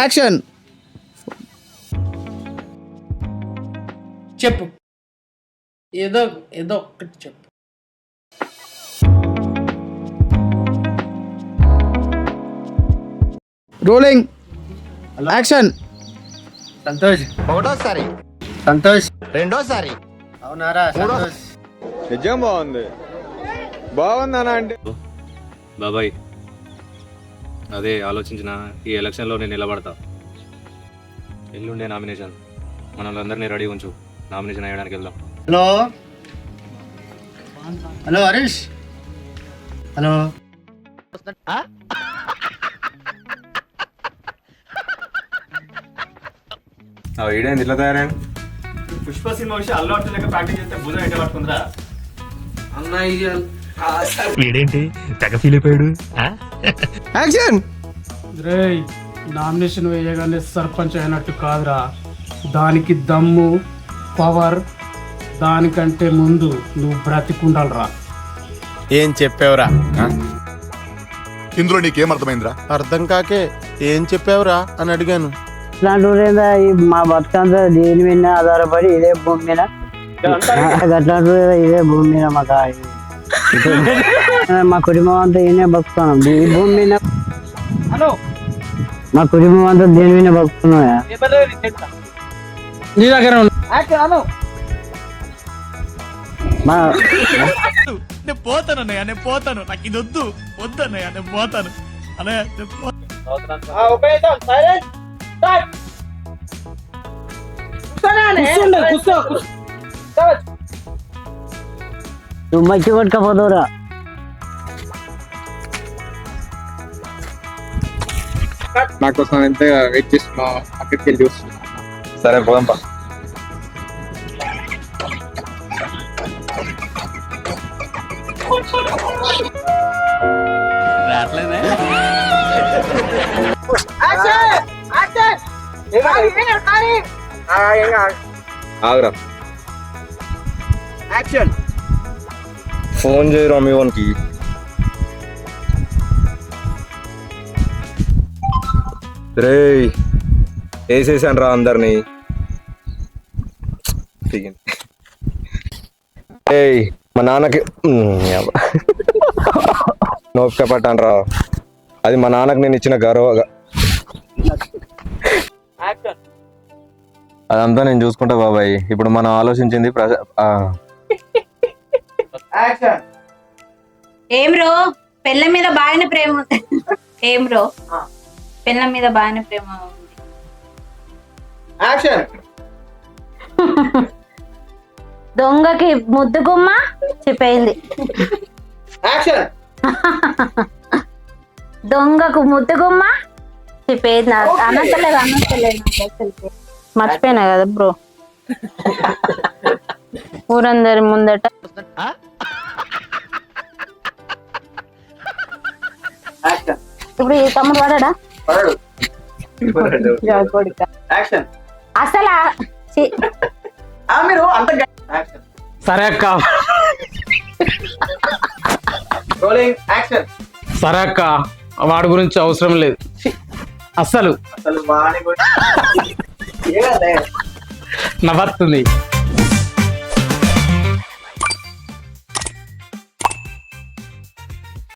Action. చెప్పు, ఏదో ఏదో ఒక్కటి చెప్పు. Rolling action. సంతోష్, ఒకటోసారి, సంతోష్, రెండోసారి, అవునారా సంతోష్? నిజం బాగుందనా అంటే బాబాయ్, అదే ఆలోచించిన ఈ ఎలక్షన్లో నేను నిలబడతా. ఎల్లుండే నామినేషన్, మనల్ని అందరినీ రెడీ ఉంచు, నామినేషన్ వేయడానికి వెళ్దాం. Hello hello Harish, hello. వీడేంది ఇట్లా తయారైన? పుష్ప సినిమా విషయం అల్లు అర్జున్ లెక్క ప్రాక్టీస్ చేస్తే భుజం ఎట్ట పట్టుకుందిరా వీడేంటి తెగ ఫీల్ అయిపోయాడు. యాక్షన్. రేయ్, నామినేషన్ వేయగానే సర్పంచ్ అయినట్టు కాదురా, దానికి దమ్ము పవర్, దానికంటే ముందు నువ్వు బ్రతికుండాలరా. ఏం చెప్పావురా? ఇందులో నీకేం అర్థమైందిరా? అర్థం కాకే ఏం చెప్పావురా అని అడిగాను. ఇట్లాంటి మా బతుకంతా దేని మీద ఆధారపడి ఇదే భూమి మీద, అట్లాంటి ఇదే భూమి మీద మా కుటుంబం అంతా ఈయనే బతుకుతున్నాం ఈ భూమి మీద. మా కుటుంబం అంతా దేని మీద బతుకుతున్నాం. నీ దగ్గర నేను పోతాను అన్నయ్య, నేను పోతాను, నాకు ఇది వద్దు వద్దు అన్నయ్య, నేను పోతాను అన్నయ్య. నువ్వు మట్టి పట్టుకపోతావురా. నా కోసం ఎంత వెయిట్ చేస్తున్నా, అక్కడికి వెళ్ళి చూస్తున్నా. సరే పోదాంపా. ఆగరా. యాక్షన్. ఫోన్ చేయరా మీ వానికి. రేయ్, వేసేసాను రా అందరినీ. ఏయ్, మా నాన్నకి నోపిక పట్టాను రా, అది మా నాన్నకి నేను ఇచ్చిన గౌరవగా. అదంతా నేను చూసుకుంటా బాబాయ్. ఇప్పుడు మనం ఆలోచించింది ఏం రో పెళ్ళ మీద బాగానే ప్రేమ ఉంది. ఏం రో పెళ్ళ మీద బాగానే ప్రేమ ఉంది. యాక్షన్. దొంగకి ముద్దు గుమ్మ చెప్పయింది. యాక్షన్. దొంగకు ముద్దు గుమ్మ చెప్పేది. అనసలేదు మర్చిపోయినా కదా బ్రో, ఊరందరి ముందట. ఇప్పుడు ఈ తమ్ముడు వాడా అసలు మీరు అంత. సరే అక్క, రోలింగ్ యాక్షన్. సరే అక్క, వాడి గురించి అవసరం లేదు అస్సలు. అసలు వాణి నవ్వుతుంది.